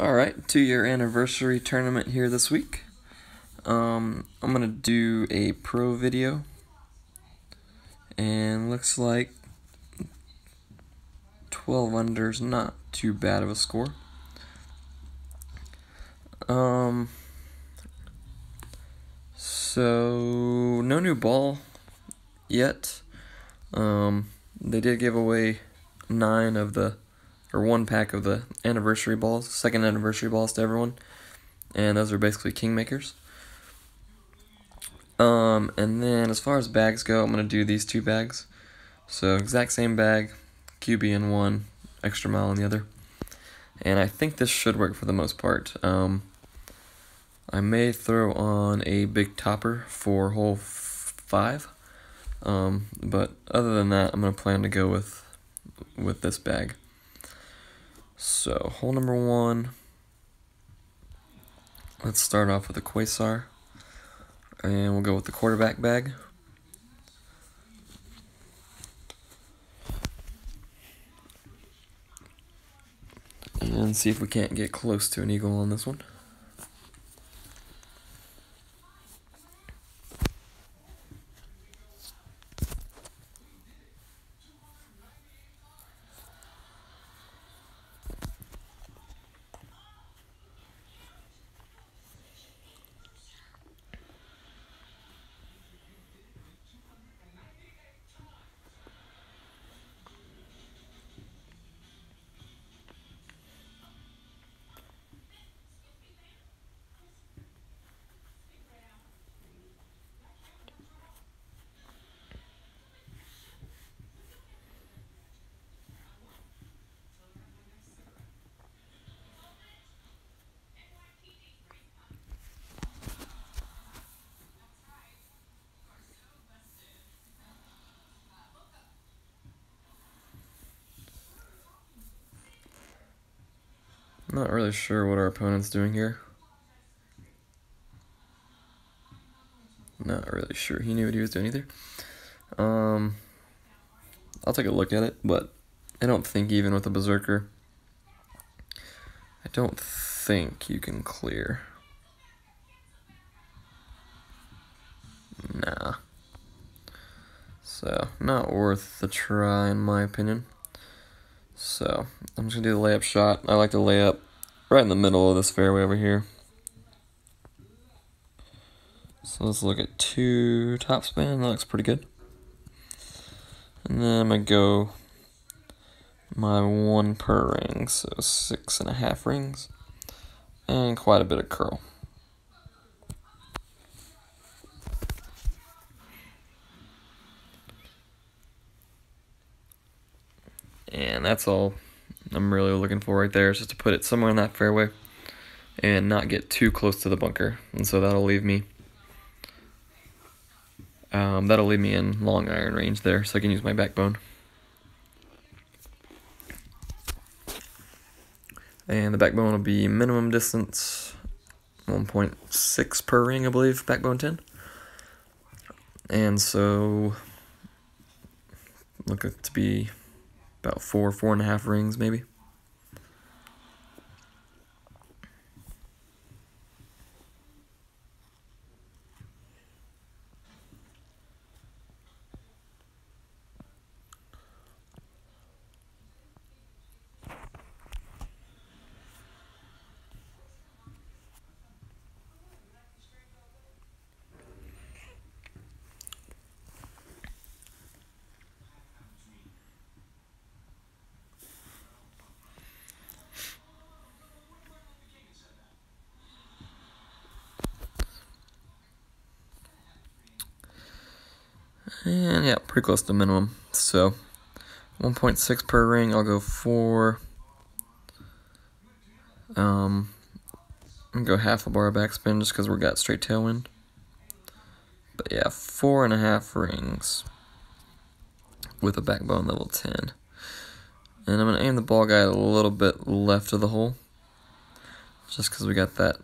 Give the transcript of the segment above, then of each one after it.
Alright, 2-year anniversary tournament here this week. I'm gonna do a pro video, and looks like 12 under's not too bad of a score. So no new ball yet. They did give away 1 pack of the anniversary balls, second anniversary balls to everyone, and those are basically Kingmakers. And then as far as bags go, I'm gonna do these 2 bags. So exact same bag, QB in one, extra mile in the other. And I think this should work for the most part. I may throw on a big topper for hole 5. But other than that, I'm gonna plan to go with this bag. So hole number 1. Let's start off with a Quasar, and we'll go with the quarterback bag. And see if we can't get close to an eagle on this one. Not really sure what our opponent's doing here. Not really sure he knew what he was doing either. I'll take a look at it, but I don't think even with a Berserker, I don't think you can clear. Nah. So, not worth the try in my opinion. So, I'm just gonna do the layup shot. I like to lay up right in the middle of this fairway over here. So let's look at 2 topspin. That looks pretty good. And then I'm gonna go my 1 per ring, so 6.5 rings, and quite a bit of curl. And that's all I'm really looking for right there, is just to put it somewhere in that fairway and not get too close to the bunker. And so that'll leave me in long iron range there, so I can use my backbone. And the backbone will be minimum distance 1.6 per ring, I believe, backbone 10. And so look it to be about 4.5 rings maybe. And yeah, pretty close to minimum. So 1.6 per ring, I'll go 4. I'm gonna go half a bar backspin just because we got straight tailwind. But yeah, 4.5 rings with a backbone level 10. And I'm gonna aim the ball guy a little bit left of the hole, just because we got that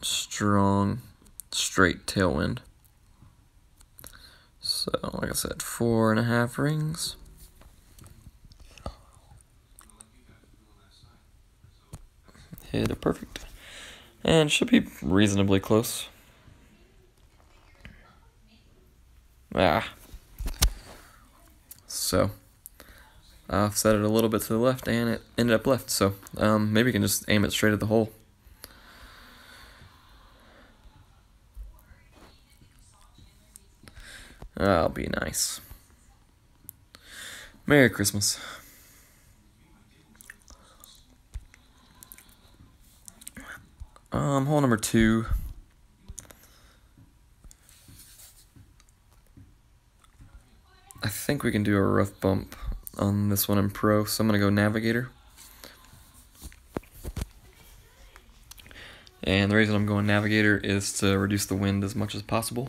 strong straight tailwind. So, like I said, 4.5 rings. hit it perfect. And should be reasonably close. So, I offset it a little bit to the left, and it ended up left. So, maybe you can just aim it straight at the hole. That'll be nice. Merry Christmas. Hole number 2. I think we can do a rough bump on this one in Pro, so I'm going to go Navigator. And the reason I'm going Navigator is to reduce the wind as much as possible.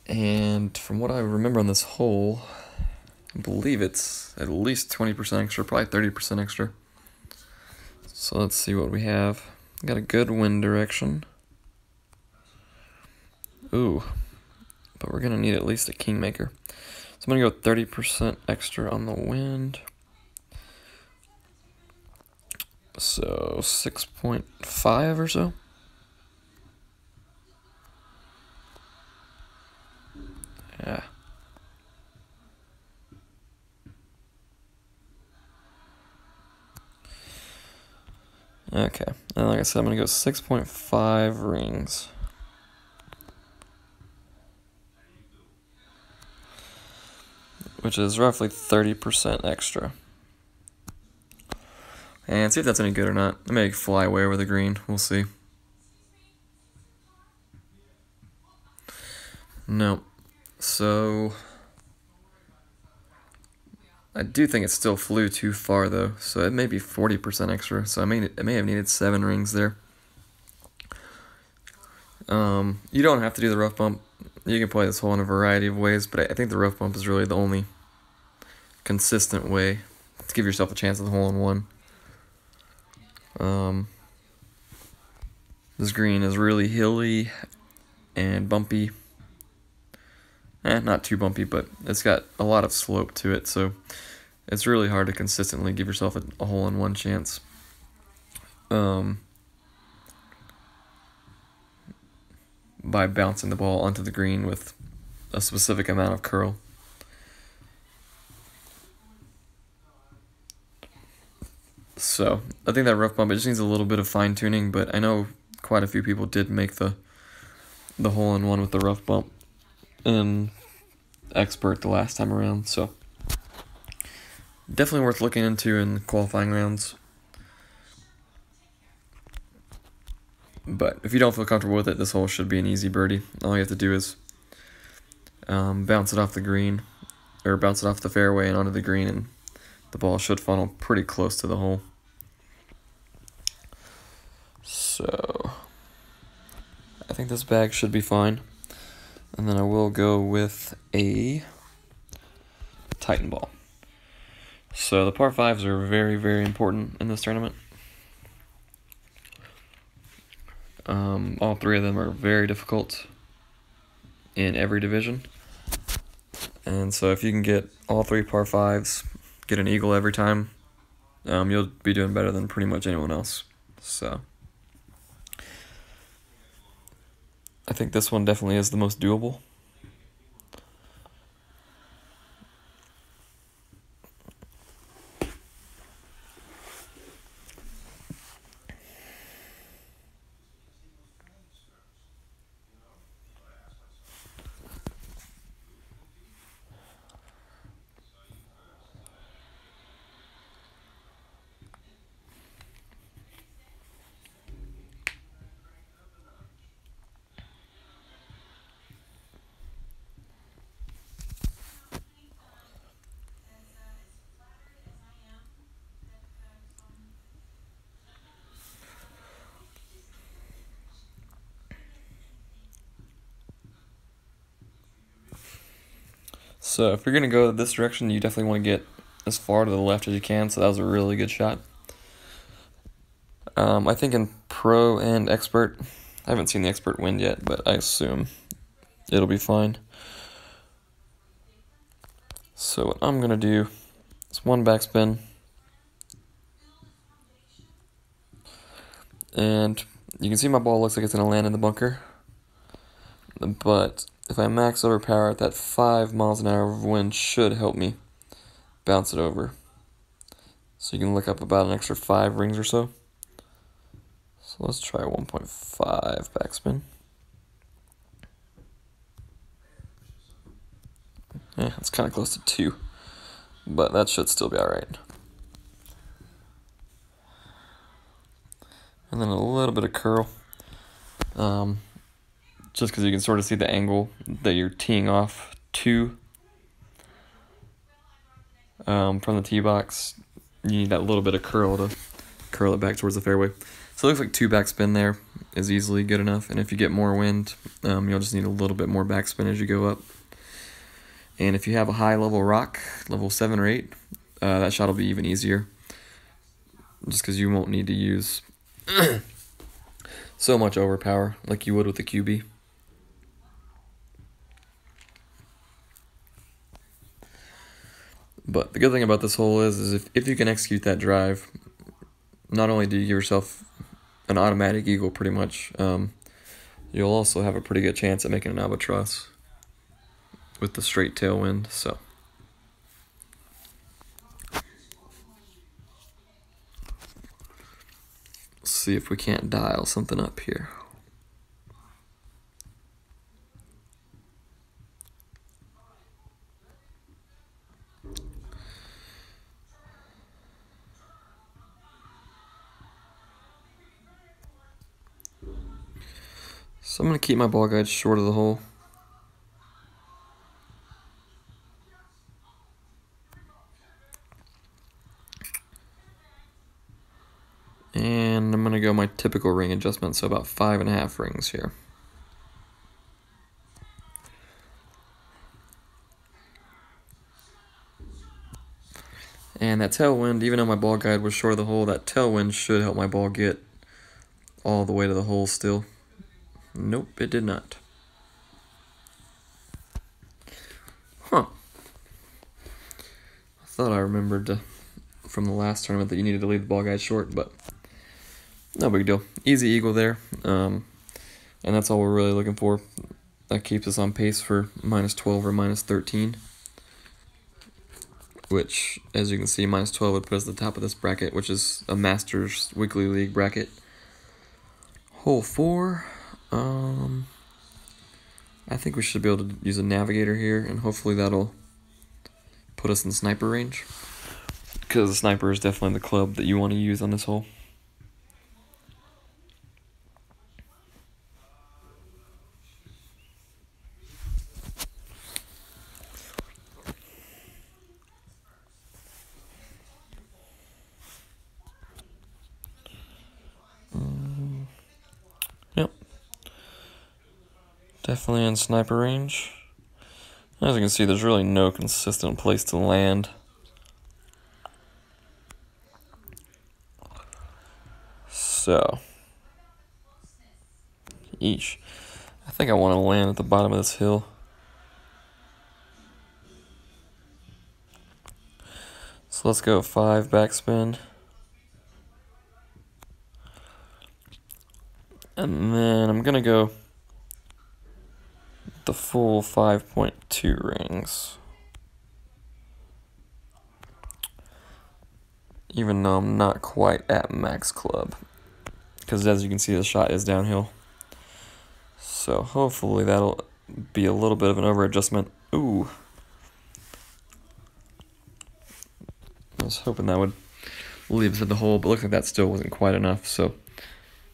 And from what I remember on this hole, I believe it's at least 20% extra, probably 30% extra. So let's see what we have. Got a good wind direction. Ooh, but we're going to need at least a Kingmaker. So I'm going to go 30% extra on the wind. So 6.5 or so. Yeah. Okay, and like I said, I'm going to go 6.5 rings. Which is roughly 30% extra. And see if that's any good or not. I may fly away over the green. We'll see. No. So I do think it still flew too far though. So it may be 40% extra. So it may have needed 7 rings there. You don't have to do the rough bump. You can play this hole in a variety of ways, but I think the rough bump is really the only consistent way to give yourself a chance at the hole in one. This green is really hilly and bumpy. Not too bumpy, but it's got a lot of slope to it, so it's really hard to consistently give yourself a hole in one chance. By bouncing the ball onto the green with a specific amount of curl. So, I think that rough bump, it just needs a little bit of fine tuning, but I know quite a few people did make the hole in one with the rough bump in Expert the last time around, so definitely worth looking into in qualifying rounds. But if you don't feel comfortable with it, this hole should be an easy birdie. All you have to do is bounce it off the green, or bounce it off the fairway and onto the green, and the ball should funnel pretty close to the hole. So I think this bag should be fine. And then I will go with a Titan ball. So the par 5s are very, very important in this tournament. All 3 of them are very difficult in every division. And so if you can get all 3 par 5s, get an eagle every time, you'll be doing better than pretty much anyone else. So I think this one definitely is the most doable. So if you're going to go this direction, you definitely want to get as far to the left as you can, so that was a really good shot. I think in Pro and Expert, I haven't seen the Expert wind yet, but I assume it'll be fine. So what I'm going to do is one backspin, And you can see my ball looks like it's going to land in the bunker. But if I max overpower it, that 5 miles an hour of wind should help me bounce it over. So you can look up about an extra 5 rings or so. So let's try 1.5 backspin. Yeah, it's kind of close to 2, but that should still be alright. And then a little bit of curl, just because you can sort of see the angle that you're teeing off to from the tee box. You need that little bit of curl to curl it back towards the fairway. So it looks like 2 backspin there is easily good enough, and if you get more wind, you'll just need a little bit more backspin as you go up. And if you have a high level rock, level 7 or 8, that shot will be even easier, just because you won't need to use so much overpower like you would with the QB. But the good thing about this hole is if you can execute that drive, not only do you give yourself an automatic eagle pretty much, you'll also have a pretty good chance at making an albatross with the straight tailwind. So let's see if we can't dial something up here. So I'm going to keep my ball guide short of the hole. And I'm going to go my typical ring adjustment, so about 5.5 rings here. And that tailwind, even though my ball guide was short of the hole, that tailwind should help my ball get all the way to the hole still. Nope, it did not. Huh. I thought I remembered from the last tournament that you needed to leave the ball guide short, but no big deal. Easy eagle there, and that's all we're really looking for. That keeps us on pace for -12 or -13, which, as you can see, -12 would put us at the top of this bracket, which is a Masters Weekly League bracket. Hole 4, I think we should be able to use a navigator here, and hopefully that'll put us in sniper range, because the sniper is definitely the club that you want to use on this hole. Yep. Definitely in sniper range. As you can see, there's really no consistent place to land. So, I think I want to land at the bottom of this hill. So let's go 5 backspin. And then I'm going to go the full 5.2 rings. Even though I'm not quite at max club. Because as you can see, the shot is downhill. So hopefully that'll be a little bit of an over adjustment. Ooh. I was hoping that would leave us at the hole, but looks like that still wasn't quite enough. So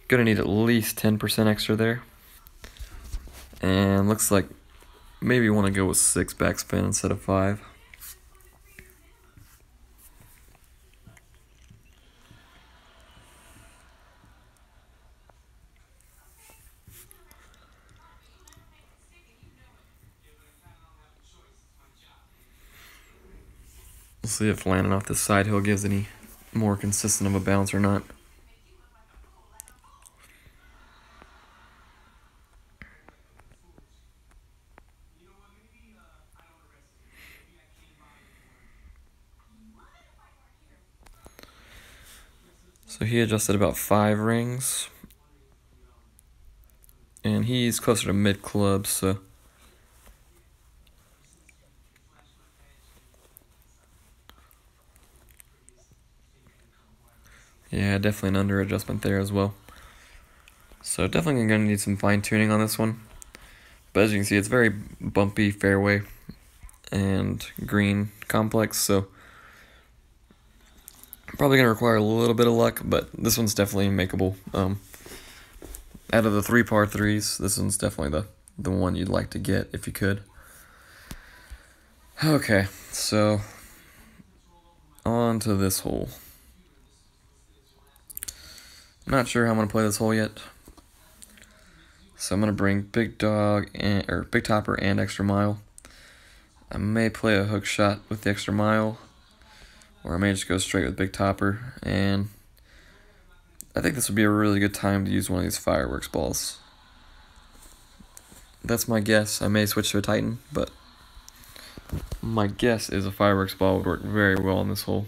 gonna need at least 10% extra there. And looks like maybe you want to go with 6 backspin instead of 5. We'll see if landing off this side hill gives any more consistent of a bounce or not. So he adjusted about 5 rings. And he's closer to mid-club, so... Yeah, definitely an under adjustment there as well. So definitely going to need some fine-tuning on this one. But as you can see, it's very bumpy fairway and green complex, so probably going to require a little bit of luck, but this one's definitely makeable. Out of the 3 par 3s, this one's definitely the one you'd like to get if you could. Okay, so on to this hole. I'm not sure how I'm going to play this hole yet. So I'm going to bring Big Dog or Big Topper and Extra Mile. I may play a hook shot with the Extra Mile, or I may just go straight with Big Topper, and I think this would be a really good time to use one of these fireworks balls. That's my guess. I may switch to a Titan, but my guess is a fireworks ball would work very well on this hole.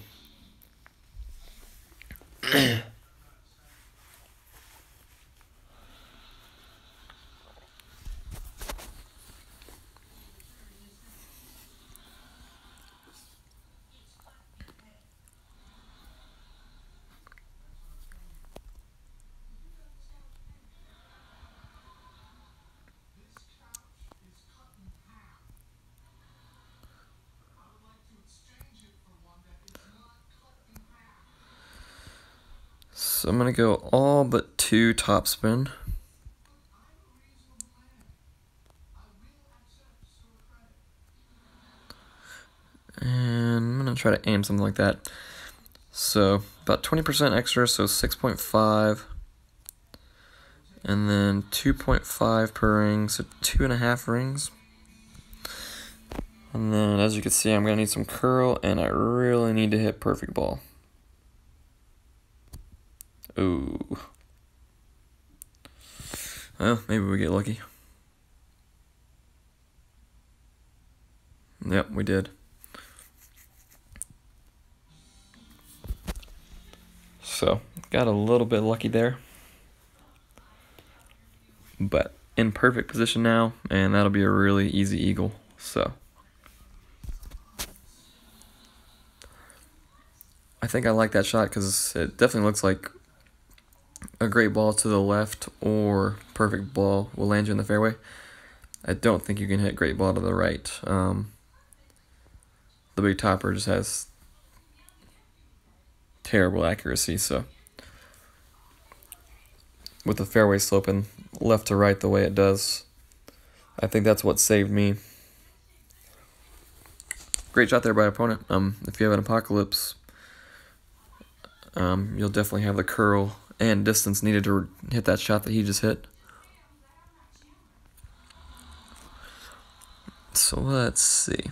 So I'm going to go all but 2 topspin. And I'm going to try to aim something like that. So about 20% extra, so 6.5. And then 2.5 per ring, so 2.5 rings. And then as you can see, I'm going to need some curl, and I really need to hit perfect ball. Ooh. Well, maybe we get lucky. Yep, we did. So, got a little bit lucky there. But in perfect position now, and that'll be a really easy eagle. So, I think I like that shot because it definitely looks like a great ball to the left or perfect ball will land you in the fairway. I don't think you can hit great ball to the right. The Big Topper just has terrible accuracy, so with the fairway sloping left to right the way it does, I think that's what saved me. Great shot there by opponent. If you have an Apocalypse, you'll definitely have the curl and distance needed to hit that shot that he just hit. So let's see.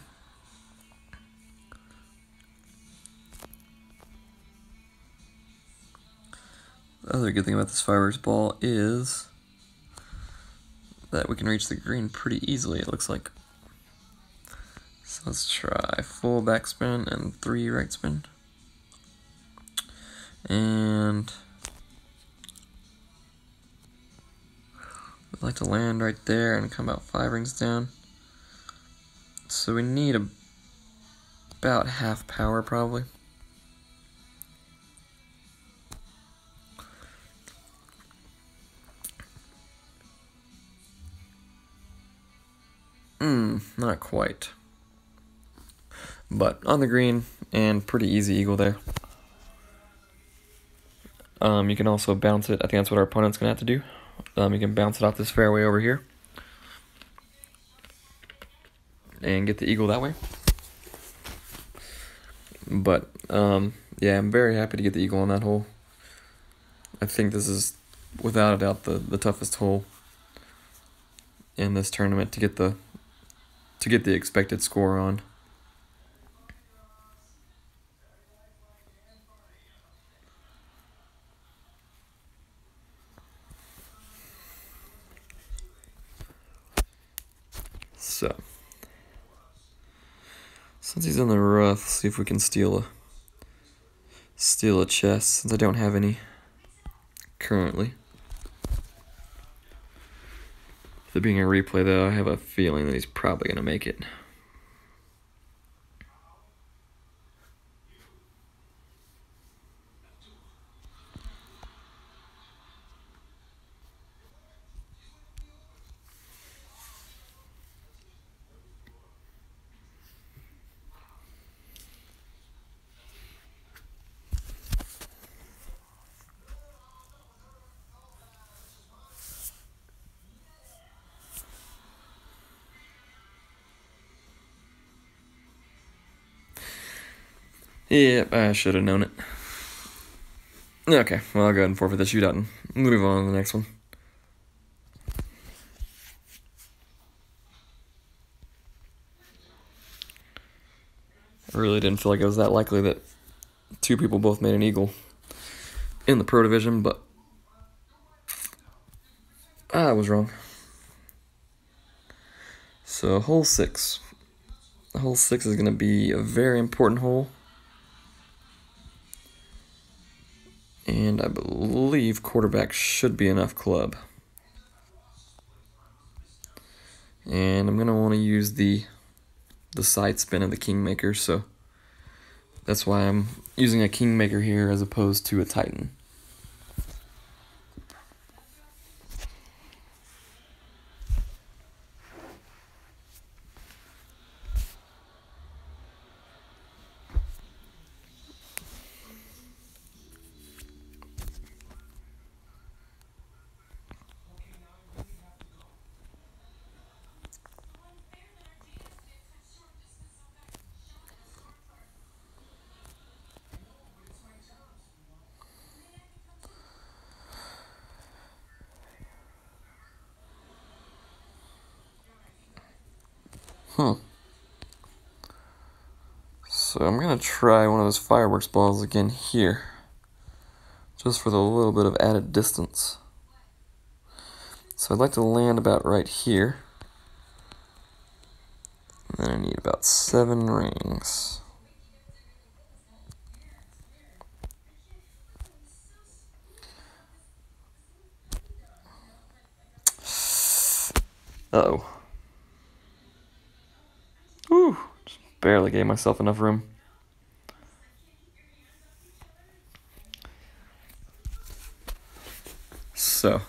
The other good thing about this fireworks ball is that we can reach the green pretty easily, it looks like. So let's try full backspin and 3 right spin. And I'd like to land right there and come about 5 rings down. So we need about half power probably. Not quite. But on the green, and pretty easy eagle there. You can also bounce it. I think that's what our opponent's going to have to do. You can bounce it off this fairway over here. And get the eagle that way. But, yeah, I'm very happy to get the eagle on that hole. I think this is, without a doubt, the toughest hole in this tournament to get the expected score on. So, since he's in the rough, let's see if we can steal a chest, since I don't have any currently. There being a replay, though, I have a feeling that he's probably going to make it. Yep, I should have known it. Okay, well, I'll go ahead and forfeit the shootout and move on to the next one. I really didn't feel like it was that likely that two people both made an eagle in the Pro Division, but I was wrong. So, hole 6. Hole 6 is going to be a very important hole. And I believe quarterback should be enough club. And I'm going to want to use the side spin of the Kingmaker, so that's why I'm using a Kingmaker here as opposed to a Titan. So I'm going to try one of those fireworks balls again here, just for the little bit of added distance. So I'd like to land about right here. And then I need about 7 rings. Uh-oh. Whew, just barely gave myself enough room. So,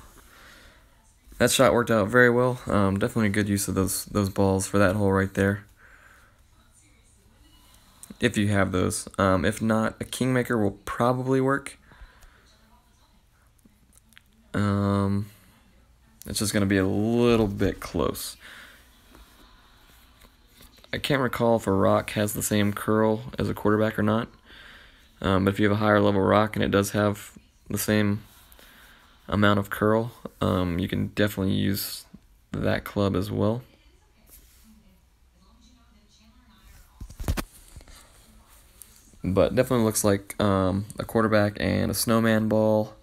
that shot worked out very well. Definitely a good use of those balls for that hole right there. If you have those. If not, a Kingmaker will probably work. It's just going to be a little bit close. I can't recall if a rock has the same curl as a quarterback or not. But if you have a higher level rock and it does have the same amount of curl, you can definitely use that club as well. But definitely looks like a quarterback and a snowman ball,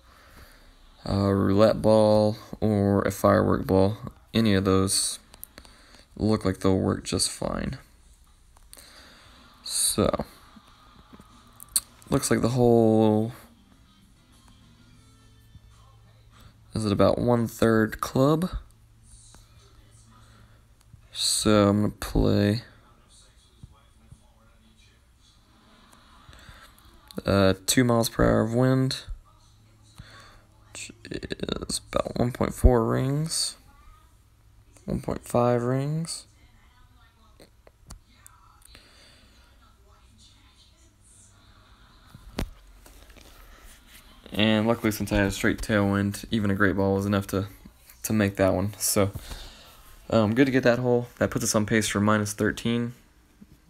a roulette ball, or a firework ball. Any of those look like they'll work just fine. So, looks like the hole is at about 1/3 club. So I'm going to play 2 miles per hour of wind, which is about 1.4 rings, 1.5 rings. And luckily, since I had a straight tailwind, even a great ball was enough to make that one. So, good to get that hole. That puts us on pace for -13,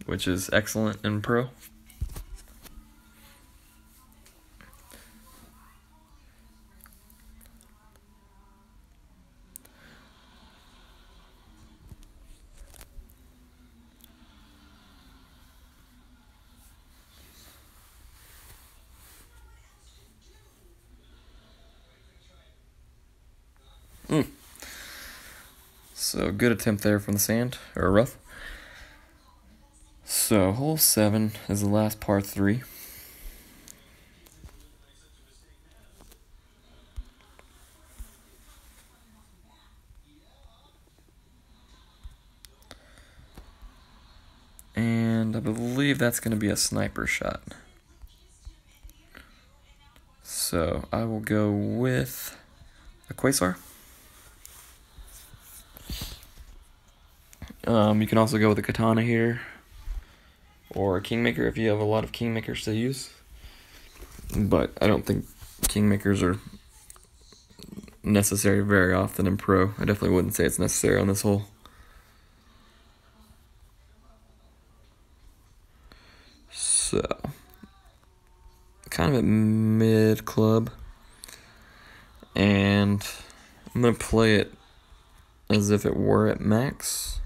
which is excellent in Pro. So, good attempt there from the sand, or rough. So, hole 7 is the last par 3. believe that's going to be a sniper shot. So I will go with a Quasar. You can also go with a Katana here, or a Kingmaker if you have a lot of Kingmakers to use. But I don't think Kingmakers are necessary very often in Pro. I definitely wouldn't say it's necessary on this hole. So, kind of at mid club, and I'm going to play it as if it were at max.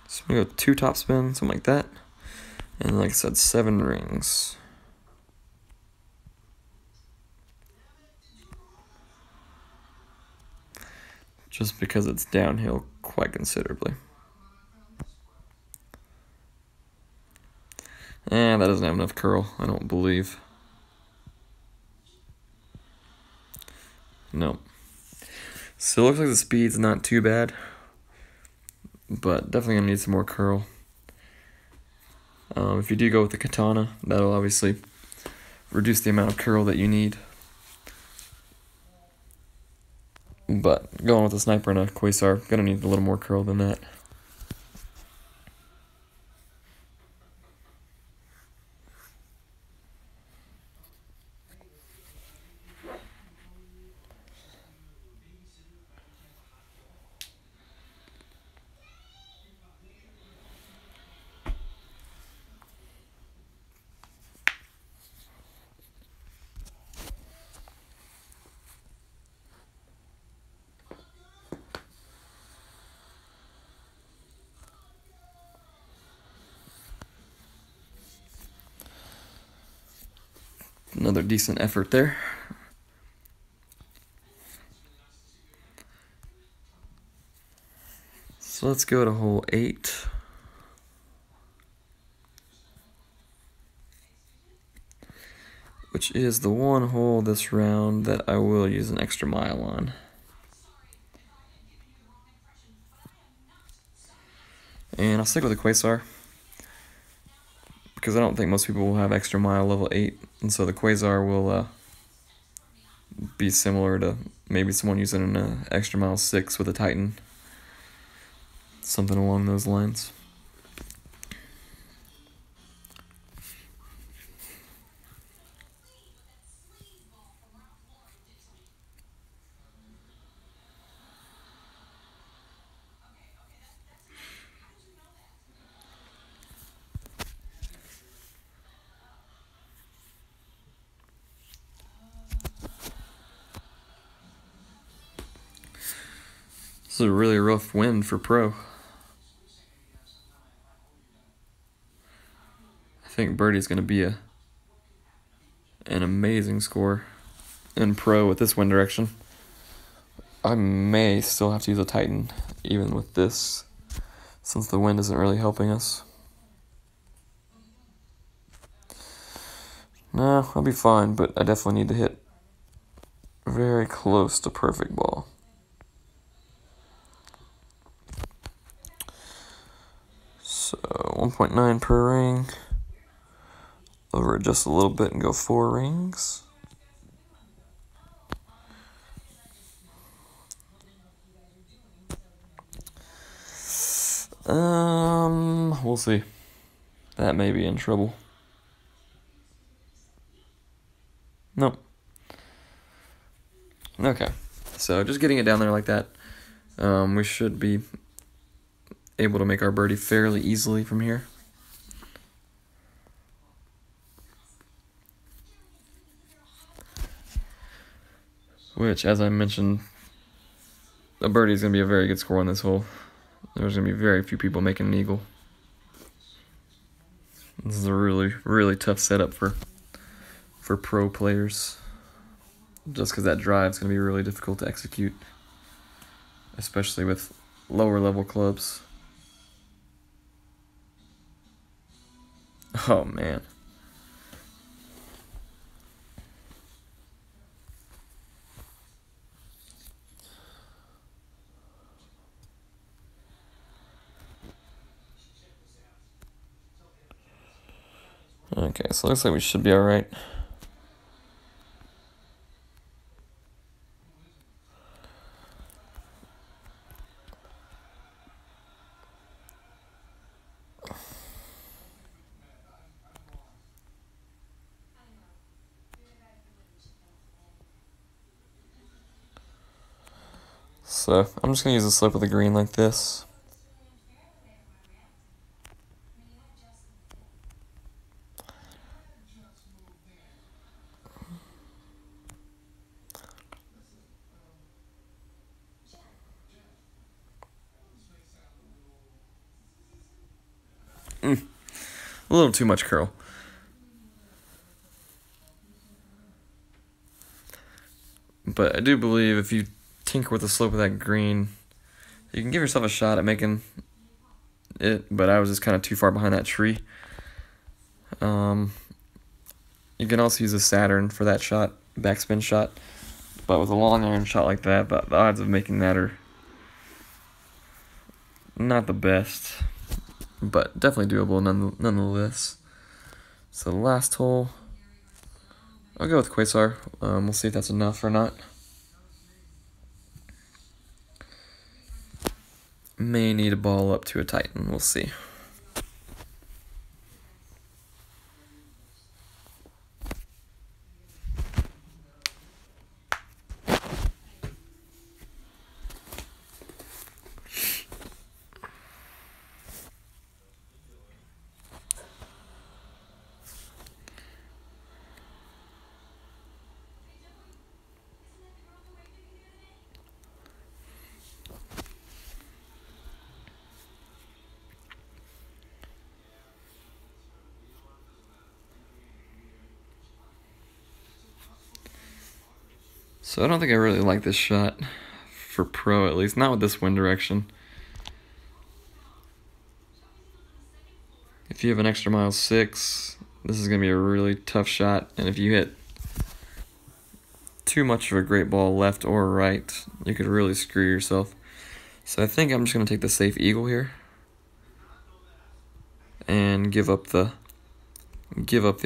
So I'm going to go 2 top spin, something like that. And like I said, 7 rings. Just because it's downhill quite considerably. And that doesn't have enough curl, I don't believe. No. So it looks like the speed's not too bad, but definitely gonna need some more curl. If you do go with the Katana, that'll obviously reduce the amount of curl that you need. But going with a sniper and a Quasar, gonna need a little more curl than that. Another decent effort there. So let's go to hole 8. Which is the one hole this round that I will use an extra mile on. And I'll stick with the Quasar, because I don't think most people will have extra mile level 8, and so the Quasar will be similar to maybe someone using an extra mile 6 with a Titan. Something along those lines. This is a really rough wind for Pro. I think Birdie's going to be an amazing score in Pro with this wind direction. I may still have to use a Titan even with this, since the wind isn't really helping us. No, I'll be fine, but I definitely need to hit very close to perfect ball. So 1.9 per ring. Over it just a little bit and go 4 rings. We'll see. That may be in trouble. Nope. Okay, so just getting it down there like that, we should be able to make our birdie fairly easily from here. Which, as I mentioned, a birdie is going to be a very good score on this hole. There's going to be very few people making an eagle. This is a really, really tough setup for pro players. Just because that drive's going to be really difficult to execute, especially with lower level clubs. Oh man. Okay, so it looks like we should be alright. So I'm just gonna use the slope of the green like this. A little too much curl. But I do believe if you tinker with the slope of that green, you can give yourself a shot at making it, but I was just kind of too far behind that tree. You can also use a Saturn for that shot, backspin shot, but with a long iron shot like that, the odds of making that are not the best, but definitely doable nonetheless. So the last hole, I'll go with Quasar. We'll see if that's enough or not. May need a ball up to a Titan, we'll see. So I don't think I really like this shot, for pro at least, not with this wind direction. If you have an extra mile 6, this is going to be a really tough shot, and if you hit too much of a great ball left or right, you could really screw yourself. So I think I'm just going to take the safe eagle here and give up the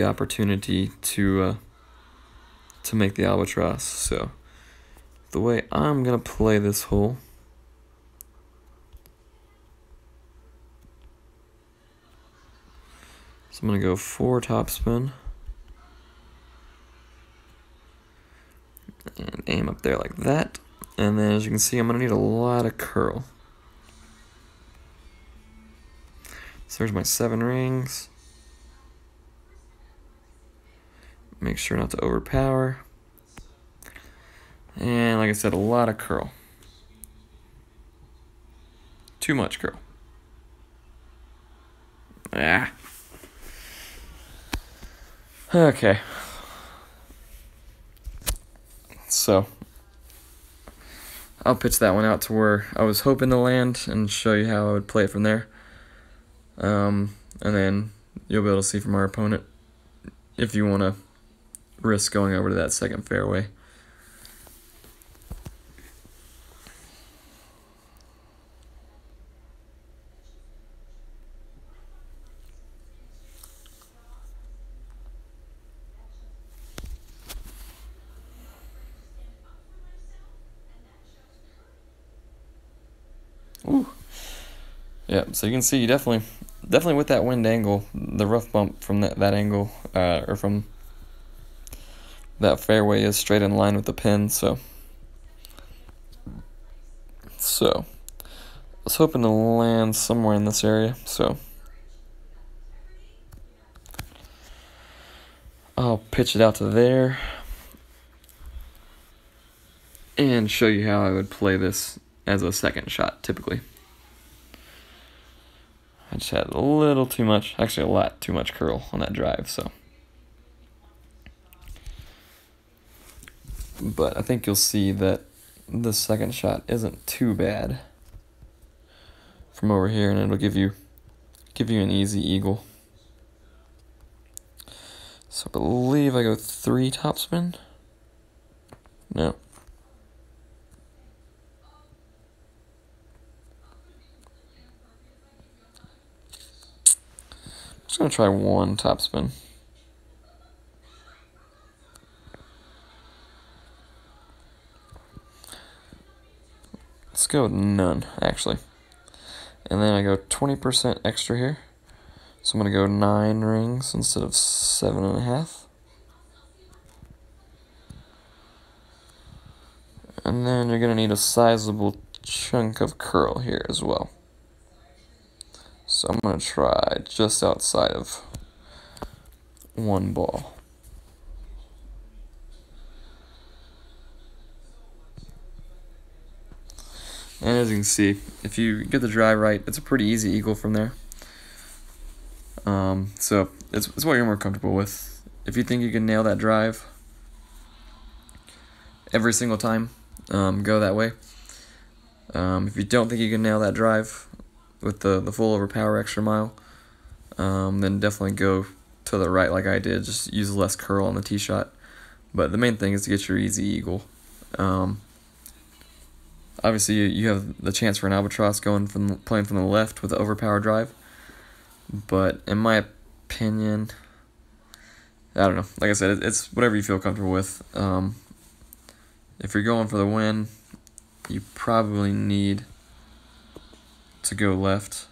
opportunity to make the albatross. So the way I'm going to play this hole, so I'm going to go 4 topspin and aim up there like that. And then as you can see, I'm going to need a lot of curl. So there's my 7 rings. Make sure not to overpower. And like I said, a lot of curl. Too much curl. Ah. Okay. So I'll pitch that one out to where I was hoping to land and show you how I would play it from there. And then you'll be able to see from our opponent if you want to risk going over to that second fairway. Ooh. Yeah, so you can see definitely with that wind angle, the rough bump from that angle, or from that fairway is straight in line with the pin, so I was hoping to land somewhere in this area, so I'll pitch it out to there and show you how I would play this as a second shot, typically. I just had a little too much, actually a lot too much curl on that drive, so. But I think you'll see that the second shot isn't too bad from over here, and it'll give you an easy eagle. So I believe I go 3 topspin. No. I'm just gonna try 1 topspin. Let's go with none, actually. And then I go 20% extra here. So I'm going to go 9 rings instead of 7.5. And then you're going to need a sizable chunk of curl here as well. So I'm going to try just outside of 1 ball. And as you can see, if you get the drive right, it's a pretty easy eagle from there. So it's what you're more comfortable with. If you think you can nail that drive every single time, go that way. If you don't think you can nail that drive with the full overpower extra mile, then definitely go to the right like I did. Just use less curl on the tee shot. But the main thing is to get your easy eagle. Obviously, you have the chance for an albatross playing from the left with the overpower drive. But in my opinion, I don't know. Like I said, it's whatever you feel comfortable with. If you're going for the win, you probably need to go left,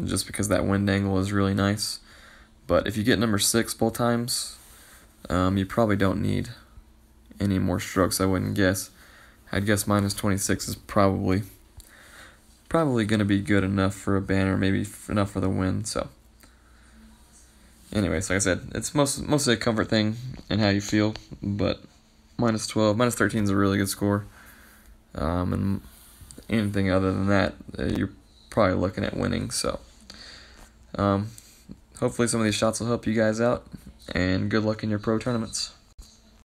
just because that wind angle is really nice. But if you get number 6 both times, you probably don't need any more strokes, I wouldn't guess. I'd guess minus 26 is probably going to be good enough for a banner, maybe enough for the win. So anyways, like I said, it's mostly a comfort thing and how you feel, but minus 12, minus 13 is a really good score. And anything other than that, you're probably looking at winning. So hopefully some of these shots will help you guys out, and good luck in your pro tournaments.